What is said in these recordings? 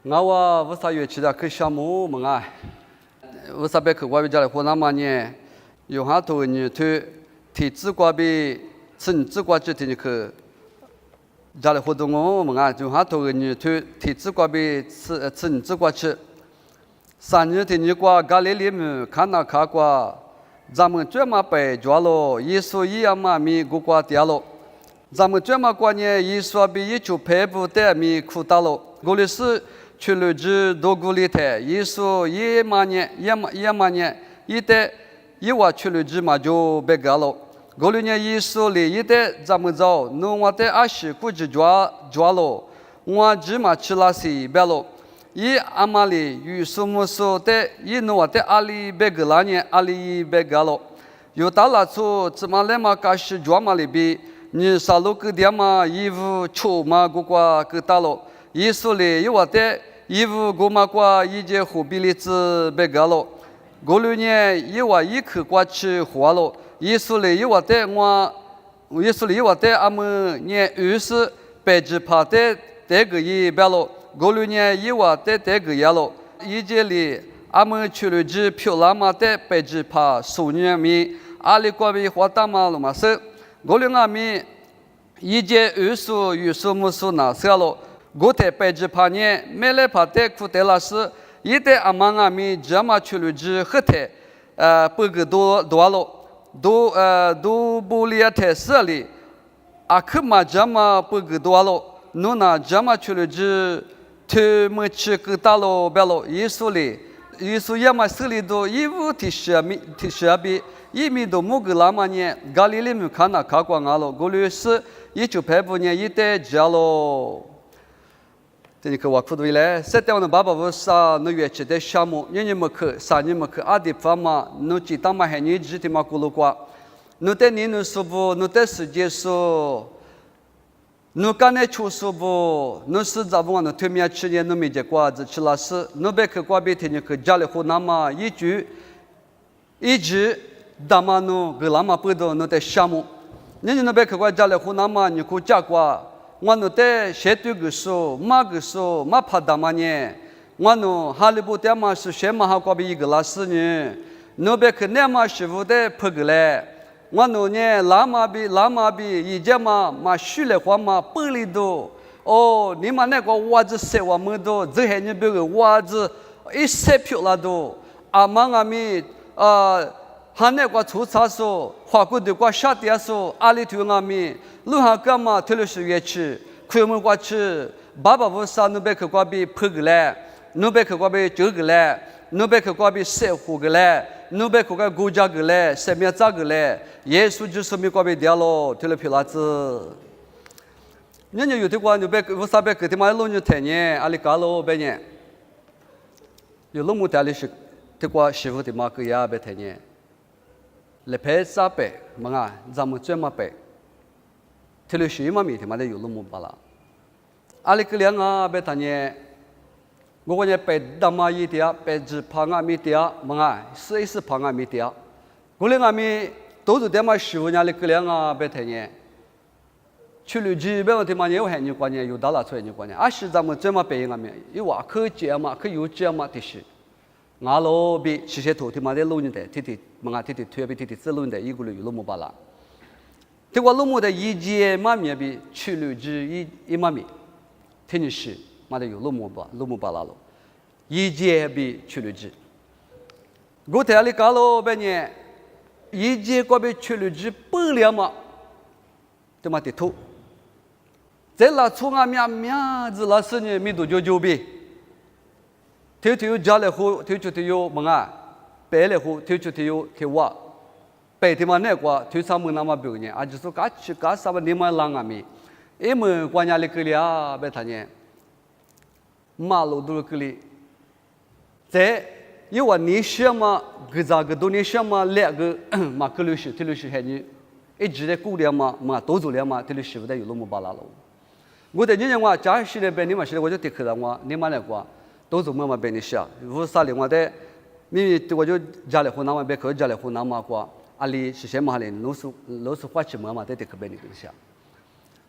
我无啥乐器的，去项目门啊，无啥别去外边家里湖南嘛呢，有哈头你推提子瓜比趁子瓜之天去家里活动我们啊，有哈头你推提子瓜比趁子瓜去，3年天你瓜咖喱里面看那看瓜，咱们专门被抓了，耶稣一样嘛米古瓜掉了。咱们专门过年，耶稣比一就排不得米苦大了。我的是去了只多古里头，耶稣一嘛年，一代一娃去了只嘛就别个了。我的年耶稣里一代咱们走，弄我的20估计抓了，我只嘛去了些别了。一阿玛里与苏木苏的，一弄我的阿里别个了年，阿里别个了。有大了处，怎么来嘛开始抓嘛里边。你啥路给点嘛？衣服臭嘛？过过给打了。耶稣里有我的衣服过嘛过，一件货币里子别个了。过6年有我一口过去花了。耶稣里有我的耶稣里有我的俺们年20白纸怕的这个也别了。过6年有我的这个也了。一件里俺们去了只漂亮嘛的白纸怕数年米，阿里过比花大嘛了嘛是。过了阿米，一节20与数目数那色了。过台白纸怕年，没来怕的苦的老师，一代阿妈阿米这么去了只后台，不个多了，都不列台色里，阿克嘛这么不个多了，侬那这么去了只，他们去个大了别了，耶稣也嘛手里头衣服提设备。1米多木个拉嘛呢？咖喱里面看那看过俺了，过了是1985年一代接了。这你看我苦对嘞，现在我们爸爸不是那乐器的项目，年没去，3年没去，阿弟爸嘛，侬记当嘛还你记的嘛咕噜瓜，侬在你侬说不，侬在世界说，侬刚才出说不，侬是咋不？侬推面去年侬没结果子去了是，侬别去瓜别天你去家里湖南嘛一直。大马诺格拉马不多，侬在项目，你那边去过家里湖南嘛？你可加过，我侬在写对个数，马个数，马怕大马呢？我侬哈利波特嘛是学嘛哈过比一个老师呢？侬别去那嘛师傅的拍个嘞，我侬呢拉马比一家嘛学来话嘛玻璃多，哦，你嘛那个袜子塞我们多，这还你别个袜子一塞漂亮多，阿妈阿咪他那个出差说，华国的个夏天说，阿里头阿米，路上干嘛推了是乐器，快门过去，爸爸不是侬别去过比拍个嘞，侬别去过比折个嘞，侬别去过比晒糊个嘞，侬别去过国家个嘞，上面咋个嘞？耶稣就说明过比掉了，推了漂亮子。人家有的话，侬别我啥别去的嘛，老牛太年，阿里干了别年，有老母带的是，的话媳妇的嘛个也别太年。来拍啥拍？么啊，咱们专门拍。提了水嘛，每天嘛得有那么巴拉。阿里个两啊，别他呢，我呢拍大马一点，拍只胖啊没点，么啊，试一试胖啊没点。过两啊没，都是点嘛15年的个两啊，别他呢。去了几百万的嘛，有还你过年，有大拉出来你过年。啊是咱们专门拍一啊没，有话可接嘛，可有接嘛的是。俺老比这些头天嘛在路人的，天么啊天推比天走路人的，一个人有那么巴拉。这个路么的一节嘛面比去了只一嘛面，天你是嘛的有那么巴拉了，一节比去了只。我台里搞了半年，一节个比去了只不了嘛，对嘛的头。在那从俺面子那10年没多久比。头家来后，头有么啊？白来后，头有头娃，白天嘛那个头上门那么表呢，啊就是说干啥么你们啷个咪？因为关家里个里啊，别他呢，马路都个里，在因为你想嘛，个咋个都你想嘛，2个嘛个头六十还你一直在顾量嘛多做量嘛，头六十不得有那么巴拉了。我在年我家里来白你嘛，现在我就得去了我，你嘛那个。都是慢慢变的些，无啥另外的，你我就家里湖南嘛，别去家里湖南嘛过，阿里是些嘛嘞，老是花钱嘛得去变的些。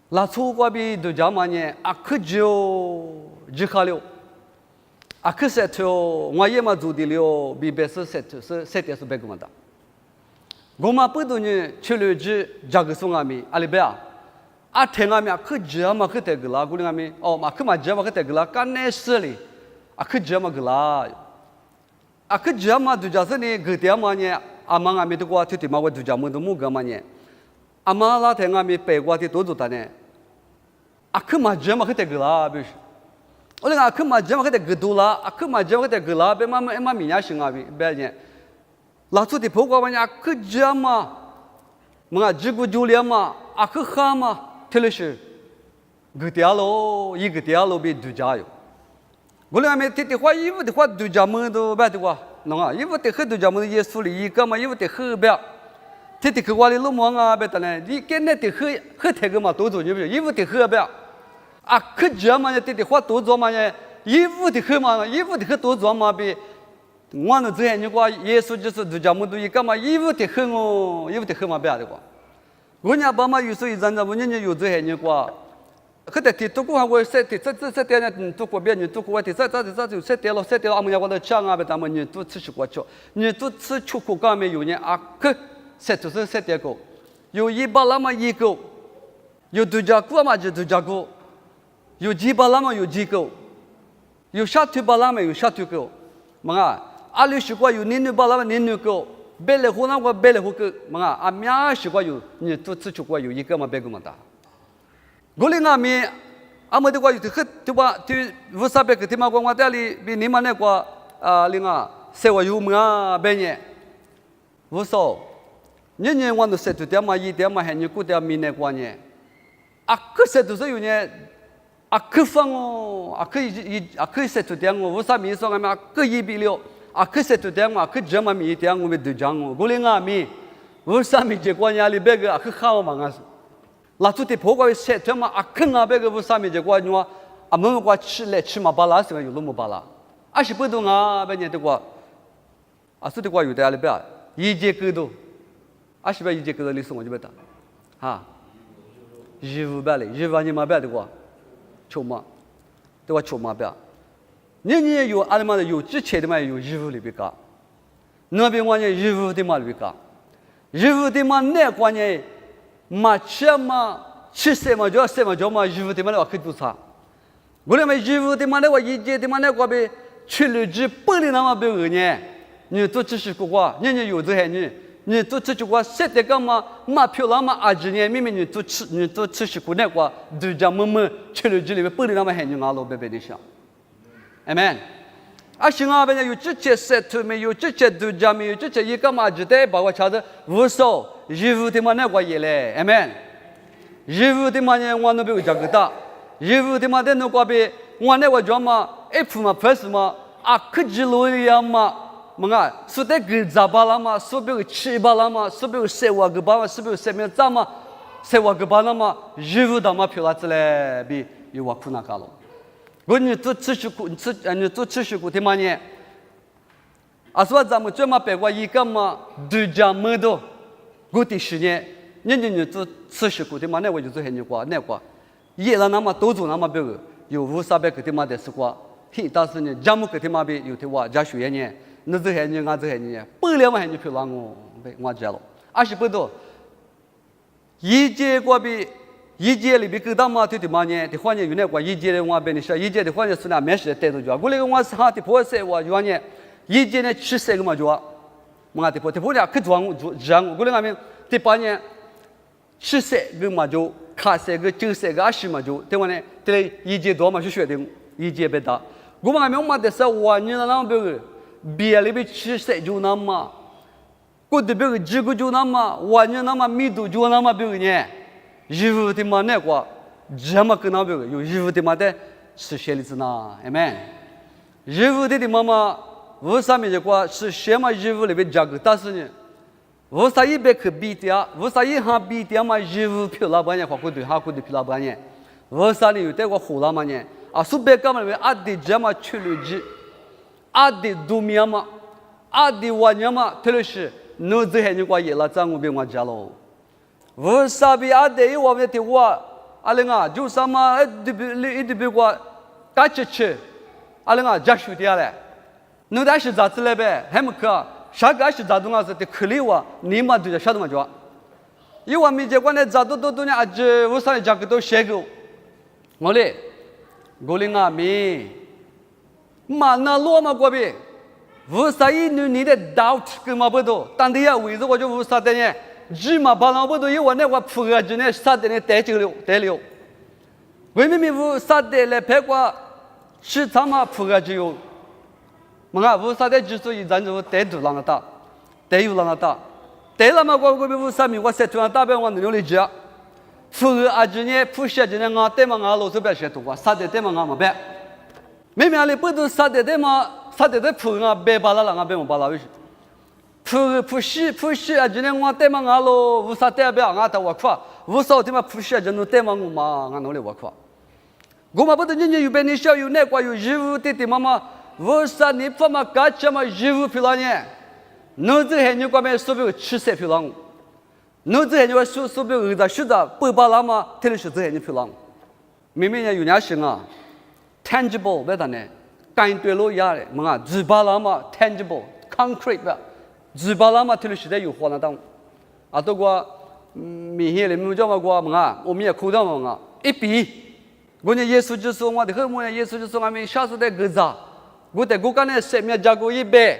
那出国比都家嘛呢，啊可就好了，啊，可是头我也嘛做的了，比别是设点是别个么的。我嘛不懂呢，去了去这个送阿米阿里边啊，听阿米啊，可这嘛可得个啦，古里阿米哦嘛可嘛这嘛可得个啦，干那事哩，啊可这嘛个啦，啊可这嘛都就是呢，个点嘛呢，阿妈阿米都过，天嘛我都这么都木个嘛呢，阿妈拉听阿米背过的多多呢，啊可嘛这嘛可得个啦，比如。我那个嘛，这么个的格多啦，啊，嘛这么个的格啦，别嘛米伢行啊，别呢，老出的婆婆问伢，这嘛，么这个就连嘛，啊，哈嘛，特别是，个点咯，一个点咯，别度假哟。我那边的话，衣服的话，度假么都别的话，喏啊，衣服的很度假么耶稣里，一个嘛，衣服的很别，的去话里路忙啊，别的呢，你跟那的很太个嘛，多做就不，衣服的很别。啊，可这嘛呢？的话多做嘛呢？衣服的很嘛，衣服的很多做嘛比。我那之前你说耶稣就是度假么都一个嘛，衣服的很哦，衣服的很嘛别的话。我家爸妈有时候一阵子，我年年有之前你说，可得都过我设的这点呢，都过别人都过我的这就设点了，设点了，俺们家我都讲啊，别他们人都吃去过去，人都吃出国干没有呢啊？可设就是设点个，有一把那么一个，有度假过嘛就度假过。有几把那么有几个，有下腿把那么有下腿个，么啊，阿里习惯有年女把那么年女个，别来湖南个别来湖个，么啊，阿苗习惯有，你都只习惯有一个嘛别个么大。我哩阿咪，阿么的话有的很对吧？对，无啥别个的嘛，我这里比你们那个另外生活有么啊别呢？无所，年年我都说的点嘛一点嘛，还你顾点米那个呢？啊，可是都是有呢。啊，可放哦，啊可以设图点我，为啥米说俺们啊可以比了，啊可设图点我，可这么米点我们都讲我，我连俺米，为啥米结果伢里别个啊可好嘛俺是，那出的破个设图嘛啊可俺别个为啥米结果你话啊我们过吃来吃嘛巴拉是个有那么巴拉，啊是不懂啊别人的话，啊是的话有的里边一节够多，啊是不一节够多里送我就别打，哈，15百嘞，15万你嘛别的话。筹码，对吧？筹码表，年有阿里嘛的有之前的嘛有衣服里边搞，那边我呢衣服的嘛里边搞，衣服的嘛那关呢，嘛吃嘛吃什么就嘛衣服的嘛那可多差，我那么衣服的嘛那一节的嘛那个呗，去了之本来那么别个呢，你都只是个话，年有这些呢。你都吃去过，现在干嘛？马票那么20年，明明你都吃去过那个，都叫么吃了这里边本来那么很牛啊，老白白的想，amen。啊，行啊，别人有这些设图没有这些都叫没有这些一个嘛，就得把我瞧着无所衣服的嘛那个也嘞，amen。衣服的嘛呢，我那边有这个的，衣服的嘛的那个边，我那个叫嘛，F 嘛 plus 嘛，啊，可几路一样嘛。么啊，说的个咋巴了嘛？说别个吃巴了嘛？说别个生活个巴嘛？说别个生命咋嘛？生活个巴了嘛？衣服他妈漂亮子嘞，比有我苦那个了。我你做吃食苦，你做吃食苦的嘛呢？啊，说咱们专门白过一个嘛，都讲么多，我的10年，你做吃食苦的嘛？那我就做很牛瓜，那个，一人那么多做那么别个，有500-300个的嘛的是瓜，听但是呢，项目个的嘛比有的话加学员呢。那这些人，俺这些人，本来嘛还你漂亮哦，我知了。20不多，一节过比一节里边够大嘛？对的嘛呢？的话呢，有那个一节的我别你说，一节的话呢是那没事带着就。我那个我是哈的破色我就呢，一节呢70个嘛就，我的破呢可装装，我那个面的把呢70个嘛就，卡3个90个20嘛就，对吧呢？对一节多嘛就学的，一节别大。我们我们的是1年那别个。别里边70就那么，过的别个几个就那么，1年那么密度就那么别个呢，衣服的嘛那个，这么跟那别个有衣服的嘛的，是写的字呢，amen。衣服的妈妈，为啥么这个是什么衣服里边加个但是呢，为啥一边去比的，为啥一行比的嘛衣服漂亮半年，或过对哈过的漂亮半年，为啥呢有这个火了嘛呢？啊，苏北干嘛的啊的这么去了几？阿的都面嘛，阿的晚年嘛，特别是侬这些人过也拉张我别我家喽。为啥比阿的我们的话，阿玲啊，就什么一直别过，干吃吃，阿拉讲家属的嘞，侬但是咋子来呗？还没可，啥个是咋东啊？是的，可里哇，你妈对着啥东嘛就？因为没结果呢，咋都呢？啊，这我上来讲个都写个，我嘞，我嘞啊咪，嘛那罗嘛过呗，我啥一你的 doubt 跟嘛不多，但是呀，为什我就我啥的呢？只嘛把那不多，因为那我铺个就呢啥的呢带了，为咩我啥的来拍过，市场嘛铺个就有，么啊，我啥的之所以咱就带度啷个大，带有啷个大。带了嘛，我们啥名？我在中央大表我努力讲，铺个阿今年铺些今年我带嘛我老是别学多，啥的带嘛我没别，明明里不都啥的带嘛，啥的带铺个别巴拉了，我别没巴拉为啥？铺些啊今年我带嘛我老无啥代表我带我夸，无啥的嘛铺些就能带嘛我嘛我努力我夸，我嘛不都人家有别你小有那个有义务的妈妈，无啥你爸妈干什么义务皮了呢？侬这还你关门手表吃三票浪，侬这还你手表二十数的八百拉嘛，天天是这还你票浪，明明有伢行啊 ，tangible 别的呢，干对路亚的，么啊，二百拉嘛 tangible concrete 的，二百拉嘛天天是在有活那当，啊，都过明显的么叫么么啊，我们也看到么啊，一比，我呢耶稣就说我的后面耶稣就说我们下次的个啥，我在我刚才上面加过100。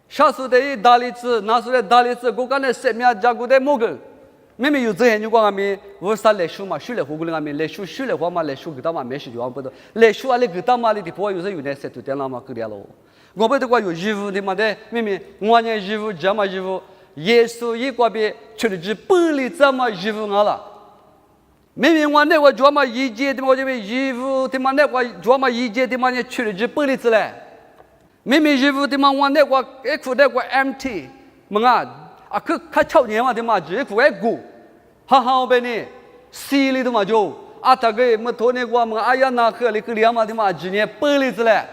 下次的大例子，那时的大例子，我刚才生命加过的某个，明明有这些你讲阿咪，我啥来修嘛，修来活过来阿咪，来修来活嘛，来修给他嘛，没事就往不得，来修阿来给他嘛里的不有时有点塞住点了嘛，够点喽。我不得过有义务的嘛的，明明我呢义务这么义务，耶稣一个别出了去本里这么义务我了，明明我那个做嘛一节的嘛，我这边义务的嘛那个做嘛一节的嘛呢出了去本里子嘞。明明义务的嘛，我那个一库那个 empty， 么啊可超年嘛的嘛，只库一股，哈哈呗呢，心里的嘛就啊大概么头那个么哎呀那喝里个两嘛的嘛，今年本里子嘞，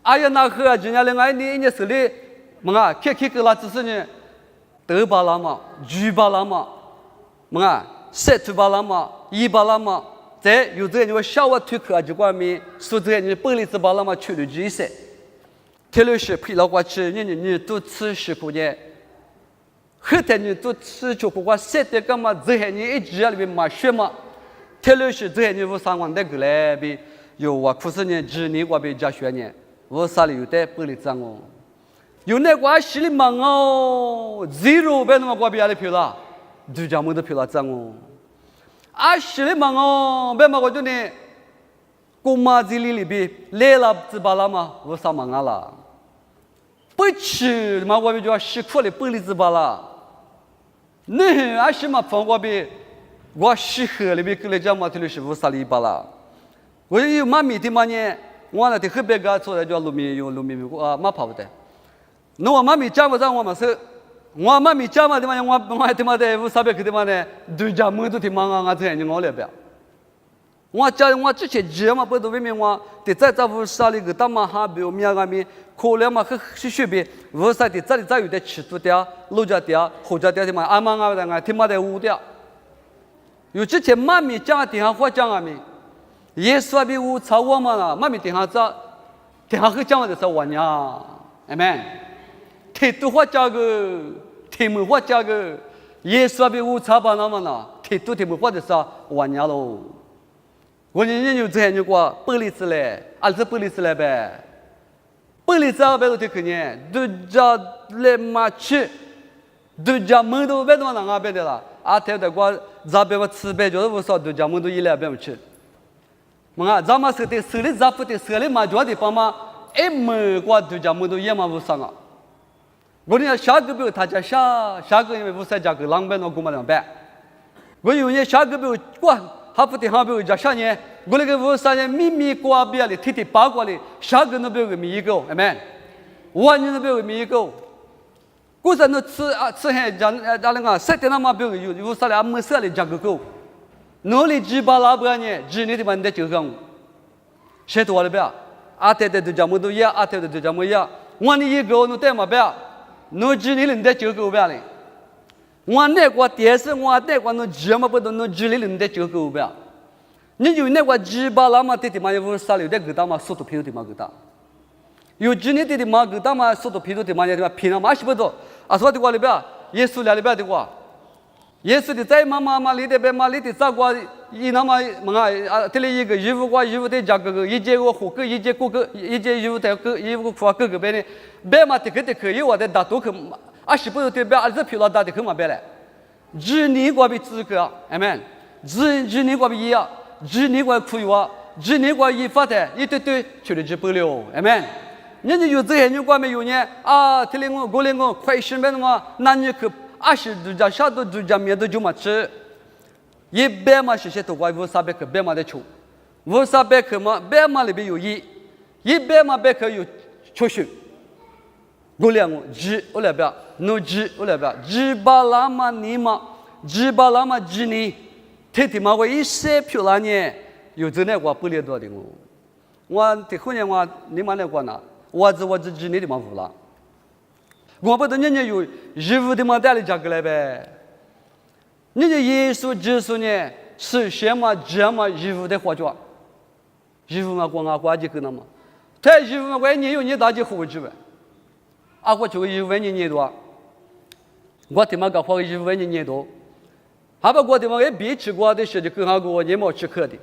哎呀那喝今年另外你手里么啊，开个啦只是呢，2把啦嘛，2把啦嘛，么啊，7把啦嘛，1把啦嘛，再有这你小我推课就关面，说这你本里子把啦嘛去了几些。铁路是疲劳过去，你都吃10块钱，后头你都吃就不管7点干嘛？这些你一直里面买血嘛？铁路是这些你无3万的过来比有我可是呢，10年我比加学呢，无啥里有的不里脏哦，有那个心里忙哦，0别那么我比阿里票了，就这么多票了脏哦，心里忙哦，别嘛我就呢，公妈这里边来了只巴拉嘛，无啥忙啊啦。不吃嘛，我们就要10块的本里子吧啦。那还是嘛，放我边，我10盒里边给来讲嘛，这里是无啥里吧啦。我有妈咪的嘛呢，我那的后边个做的叫农民用农民啊，嘛跑不得。那我妈咪讲不上我嘛是，我妈咪讲嘛的嘛，我的嘛的无啥别个的嘛呢，对家门都挺忙啊，这样你我来不了。我讲我之前讲嘛，不都明明我的在无啥里个大嘛哈比我们阿咪。可能嘛，去学别，无啥的，这里有的尺度的，路家的，后家的嘛，阿妈阿的，他妈的污的。有之前妈咪讲电话话讲阿咪，耶稣比污糟我嘛啦，妈咪电话会讲的是我娘，阿妹，态度话讲个，题目话讲个，耶稣比污糟吧那么啦，态度题目话的是我娘喽。我人有这样的话，不理智嘞，还是不理智嘞呗。本里子别都听可呢，都家来买吃，都家门都别都那边的啦。啊，他的话，咱别话吃别就是无少，都家门都一来别吃。么咱们手里咱不的手里买着的帮忙，门过都家门都也嘛无啥啊。我呢下个表他家下个因为无啥家个浪边那姑嘛两办。我有呢下个表过。还不得还不叫啥呢？我那个无啥呢？秘密瓜边里，天天八卦里，啥个都不要个秘个，哎们，万人都不要个秘个。古时那吃还讲那个7点那么不要有啥嘞？没啥嘞，讲个够。哪里几把拉不呢？10年的嘛，你得就讲，谁多了不要？阿太太都讲么都一，阿太太都讲么一。我你一个，你带嘛不要？你10年你得就够不要嘞？我那个电视，我那个那节目不都弄举例了？你得就够不要？你有那个几把那么的嘛，有啥了的个大嘛，速度皮的嘛个大。有几年的嘛个大嘛，速度皮的嘛，的嘛皮那嘛是不多。啊，说的话里边，耶稣来里边的话，耶稣的在妈里的边妈里的咋过？一那么啊，这里一个衣服过衣服的价格，一件我货个，一件个，一件衣服的个，衣服货个边的，边嘛的个的可以我的大多可，啊是不是对边儿子皮老大的可嘛边来？只你过比资格，amen。只你过比一样。只你过苦话，只你过一发的，一对，确实是不了，amen。人家有这些人过没有呢？啊，听令我，过令我，快身边的嘛，那你可20度加下度度加面都就嘛吃，一百嘛是些都怪5300克，百嘛的出，5300克嘛，百嘛里边有100嘛百克有90，过令我只我来边，no只我来边，只巴拉嘛你嘛，只巴拉嘛只你。天天嘛，我一些漂亮呢，有这那个不列多的我的后年我你妈那个呢，我只知你的嘛不啦，我不懂人家有衣服的嘛带来价格来呗，人家耶稣基督呢是什么这么衣服的化妆，衣服嘛光啊挂几个那么，他衣服嘛我你有你大几货值呗，啊我这个衣服你多，我他妈搞好衣服你多。还把我的嘛也别吃过的事就更好过你没吃可的，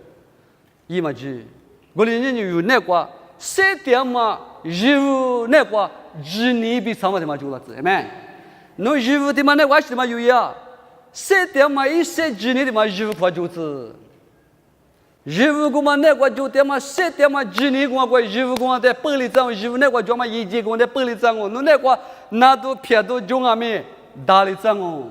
一嘛子，我的人有那个3点嘛，衣服那个只你比什么的嘛就了子，没？侬衣服的嘛那个是嘛有呀，3点嘛一些只你的嘛衣服快就是，衣服我嘛那个就点嘛3点嘛只你我衣服我在玻璃上，衣服那个就嘛一件我在玻璃上哦，侬那个拿都撇都就俺们打理上哦。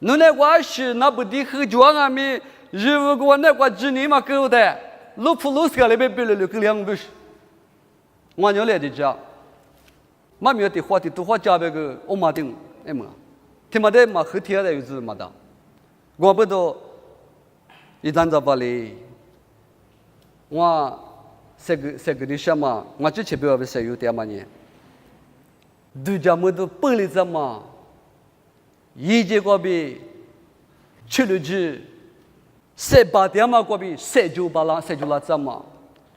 侬那个是那不的很壮啊咪，如果那个只你嘛够的，路普路斯个那边别了个2不是，我娘来的家，妈咪的话的都话家别个我妈的哎嘛，他妈的嘛和天的有子嘛的，我不都一旦在巴黎，我这个的什么，我之前不要是有点嘛呢，都家么都玻璃怎么？一节过比去了去，18点嘛过比19啦怎么？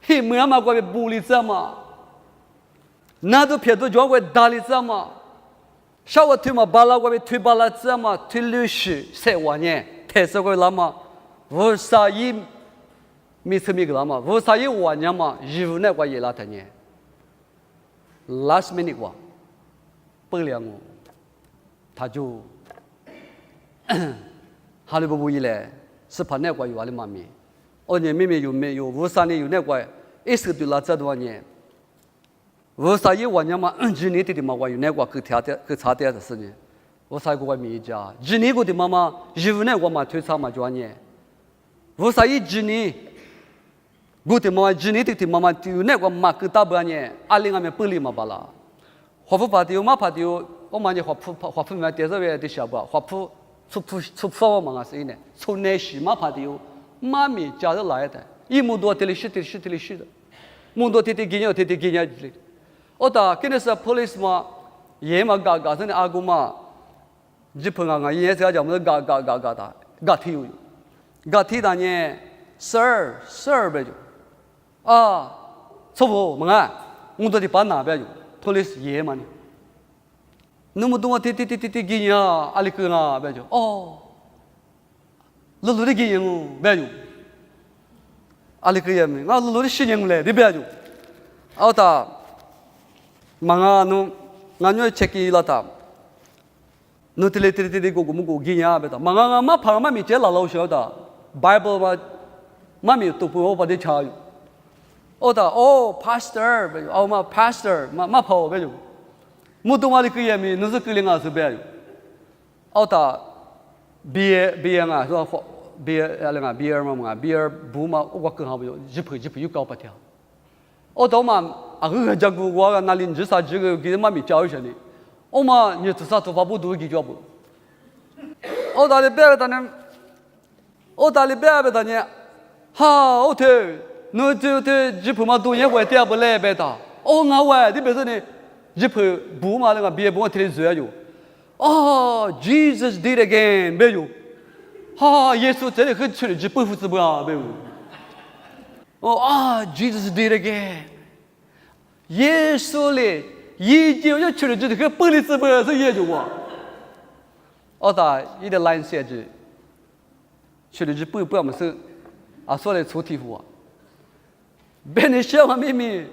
黑木嘛过比玻璃怎么？那都偏都叫过大理怎么？稍微推嘛巴拉过比推巴拉怎么？推60才完呢？太少过了嘛？无啥一没吃没个了嘛？无啥一完呢嘛？衣服那个也拉他呢 ？Last minute 哇，不了我，他就。哈利不一来，是怕那个有阿里妈咪，而且妹妹有没有53年有那个，1岁多了这多年，53万年嘛，2年的嘛我有那个去差点的事呢，53个米家，2年个的妈妈，15年我嘛推差嘛就呢，53年，我的妈妈2年的妈妈就那个嘛去大半年，20俺们不离嘛巴拉，华府怕的嘛怕的，我嘛呢华府嘛电视台的小报，华府。出发嘛是呢，从那时嘛怕的哟，妈咪家里来的，一亩多地里是的，亩多地给人的，我打跟那是 police 嘛，也嘛嘎真的阿姑嘛，日本啊，也是叫么嘎的，嘎提哟，嘎提的呢，sir 呗就，啊，错不嘛啊，我到底把哪边就 police 也嘛呢。那么多我给人啊，阿里个啊，别就哦，路的给人哦，别就，阿里个也没，我路的新人来，的别就，奥达，忙啊，侬，俺要 check 了他，侬这里个给人啊，别的，忙啊，妈怕妈咪接老晓得 ，Bible 嘛，妈咪都不我把这查有，奥达哦 ，pastor 别就，哦嘛 pastor 嘛跑别就。木东阿里个也没，那是个人啊是别有，奥达别啊，说别啊别嘛，别不嘛，我更好不有，一赔又高不条，奥达嘛啊个讲过我那里日啥这个给妈咪教一下呢，我嘛你至少头发不多给教不，奥达里别个呢，哈奥特，那这日赔嘛多年会点不来别的，哦我喂，你别说呢。日本不嘛那个别不听说有，哦 ，Jesus did again，没有哈，耶稣真的很出力，不服是不啊？没有。Jesus did it again。耶稣嘞，已经要出力，这个不力是不是也就我？他一点蓝色的，出力不要么是说来出题目啊。别人小孩妹妹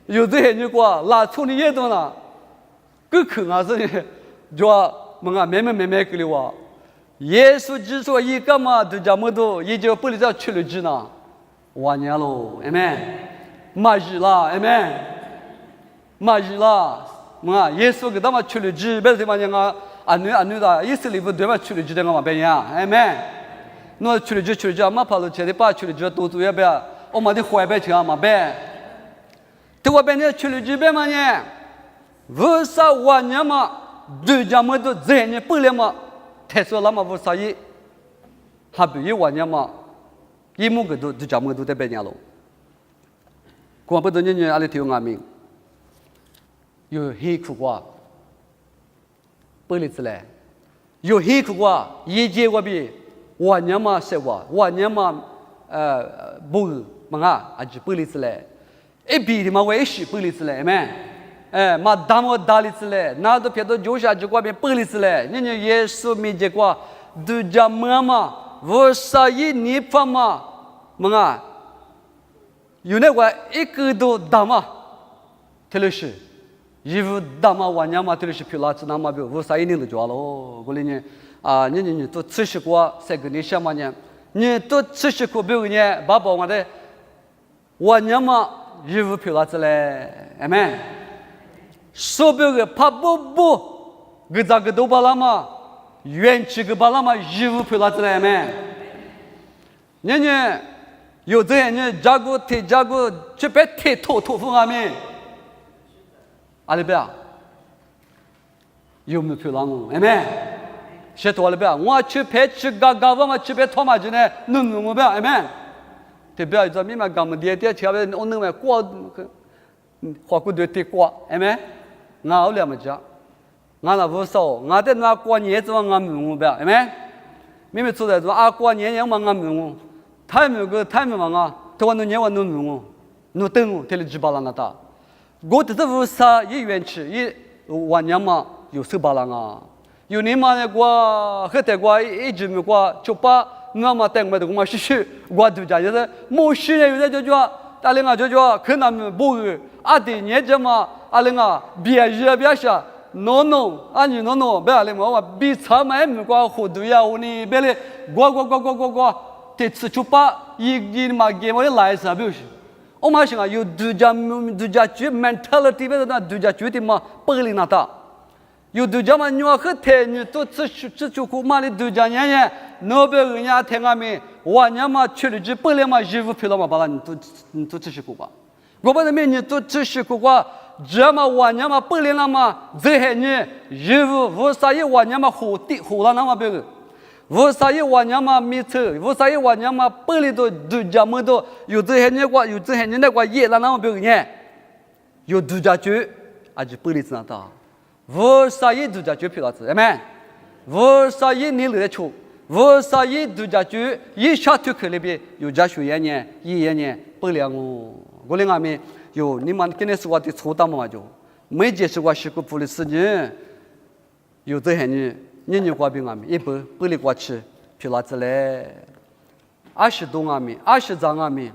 有这些人过，拉出你也多了，更可能是就我们慢慢给了我。耶稣之所以干嘛都这么多，也就不能叫出力呢。完年喽 ，amen， 马日啦 ，amen， 马日啦，耶稣给他们出力之，别是嘛讲安女的，以色列不对嘛出力之的嘛别样 ，amen， 那出力之，嘛跑到前头把出力之多做也不要，我们的坏白情嘛别，对我别呢出力之别嘛呢，为啥完年嘛都这么多这呢不了嘛，太说了嘛为啥也，还不有完年嘛。一木个都这么多在别年了，光不多年阿里听我们，有黑苦瓜，不离子嘞，有黑苦瓜，一节我比晚年嘛是话，晚年嘛不嘛就不离子嘞，一比的嘛我也是不离子嘞，没，嘛大么大离子嘞，那都偏到脚下就过边不离子嘞，人家耶稣没结果，都这么嘛。为啥你发嘛？有那个一个都大嘛？特别是，衣服大嘛，晚年嘛，特别是皮拉子那嘛，为啥你都抓了？我哩呢你都吃习过，这个你想嘛呢？你都吃习过，比如呢，爸爸我的晚年嘛，衣服皮拉子嘞，amen。手表个怕不，个咋个都巴拉嘛？元气个巴拉嘛，衣服皮拉子嘞，amen。人有的人加个就别太头风阿妹，阿里边有没有漂亮哦？哎妹，写多了边，我去拍去嘎嘛去拍拖嘛就呢，弄我边哎妹，对边一张密码搞么点条边我弄完挂，花骨朵对挂哎妹，我两么讲，我那不少，我在那过年子我问我边哎妹，妹妹坐在这过年嘛我问我。太没嘛他话侬我弄我，侬等我，天里几巴郎的，我这是为啥一元气一晚年嘛有手巴郎啊？有年嘛呢我和得过一直没过，就把我嘛等我的我嘛去我度假就是没事呢，有的就叫阿玲啊就叫可能不阿弟年纪嘛阿玲啊别热别下。弄，你弄，别阿玲嘛我比草嘛没过糊涂呀，我呢别嘞，我。这次就把一嘛给我的来啥表示，我马上有度假局 mentality 别那度假局的嘛不灵那大，有度假嘛你话和太你都吃就苦嘛的度假年，那边人家听俺们晚年嘛去了就不灵嘛衣服皮了嘛把你都吃些苦吧，我把那边你都吃些苦吧，这嘛晚年嘛不灵了嘛，这些人衣服为啥也晚年嘛火了那么别个。为啥一晚年嘛没车？为啥一晚年嘛本来都这么多？有这些人那个也那么别个呢？有度假区，就本来是那的。为啥一度假区票子？amen？为啥一你来出？为啥一度假区一下就去那边有家学员呢？一年不了我另外面有你们跟你说的错大嘛就没解释过西古普的事情，有这些人。年花饼阿米，一不离过去，皮拉子嘞，20多阿米，20张阿米，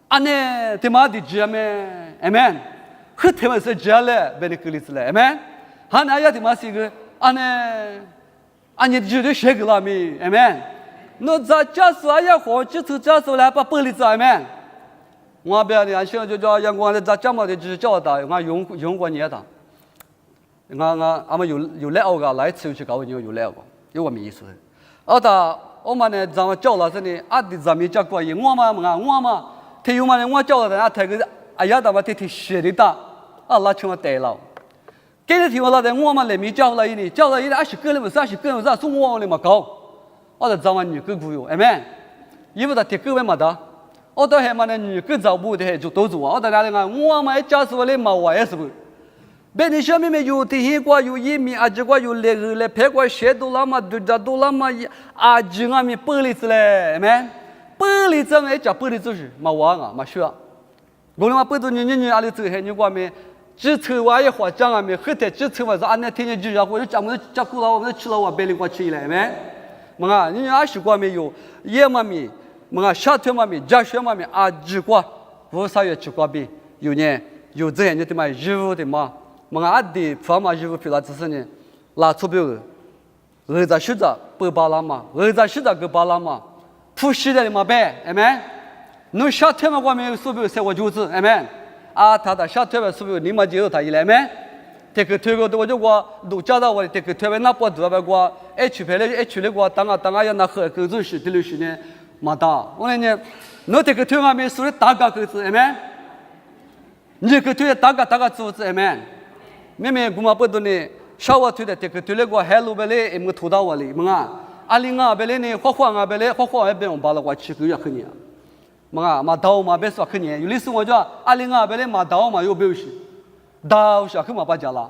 呢，他妈的这么 ，amen， 和他们是这嘞，别的格里子嘞 ，amen， 那呀他妈是个，你绝对学个了没 ，amen， 那咱家属呀，黄基础家属来把玻璃子 amen， 我别的现在就叫阳光的，咱家嘛的就是叫他，我用过年的。俺们有来个来吃去搞有来个，有我们意思。我们呢，咱们叫了这里，的咱们叫过去，我嘛，他有嘛呢，我叫了他，他个哎呀，他妈他学的大，拉成我带了。给你听我的，我们来没叫了一呢，20个人不是20个人不是送我的嘛搞，咱们女个股有，哎们，因为他提个位嘛的，还嘛呢女个找不的就都做，俩人我们家属的嘛我也是不。别你小妹妹有天天过有一米，阿姐过有两个嘞，别过些多了嘛，对家多了嘛，阿姐阿咪玻璃子嘞，没？玻璃子哎，叫玻璃子是嘛玩啊，嘛学。我们不都你阿里走黑你过没？几头我也话讲啊没，后头几头我说俺那天天就要或者讲我们讲过了，我们吃了我白领过去了没？么啊，你阿是过没有？也嘛没，么啊，夏天嘛没，家学嘛没，阿姐过，我3月去过呗，有呢，有这样的嘛，有的嘛。么阿弟方嘛衣服皮拉只是呢，拿出表个，儿子洗澡不巴拉嘛，儿子洗澡个巴拉嘛，不洗的嘛白，哎没？侬夏天嘛我们有手表晒我就是，哎没？啊，他的夏天嘛手表你嘛就有他一来没？这个推个的我就我都教到我这个推完那不多吧我，H 牌的 H 的我当啊要那喝够就是的就是呢，嘛当，我呢，侬这个推嘛没说的大个够子，哎没？你这个推大个做子，哎没？妹妹，我们不懂呢。小我推的这个推了个海路边嘞，我拖到我里，么啊？阿里啊边嘞呢，花啊边嘞，花那边我把了我7个月去年，么啊？嘛刀嘛别说去年，有的时候我叫阿里啊边嘞嘛刀嘛有表示，刀是去嘛把家了，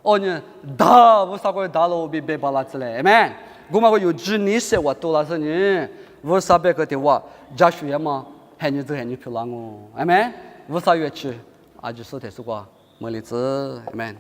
哦呢刀我啥个刀了我别把拉子嘞，没？我们个有几年些我多了是呢，我啥别个的话，家学嘛，还你走还你去啷个，没？我啥月去，啊就说的是个。莫里子，阿门。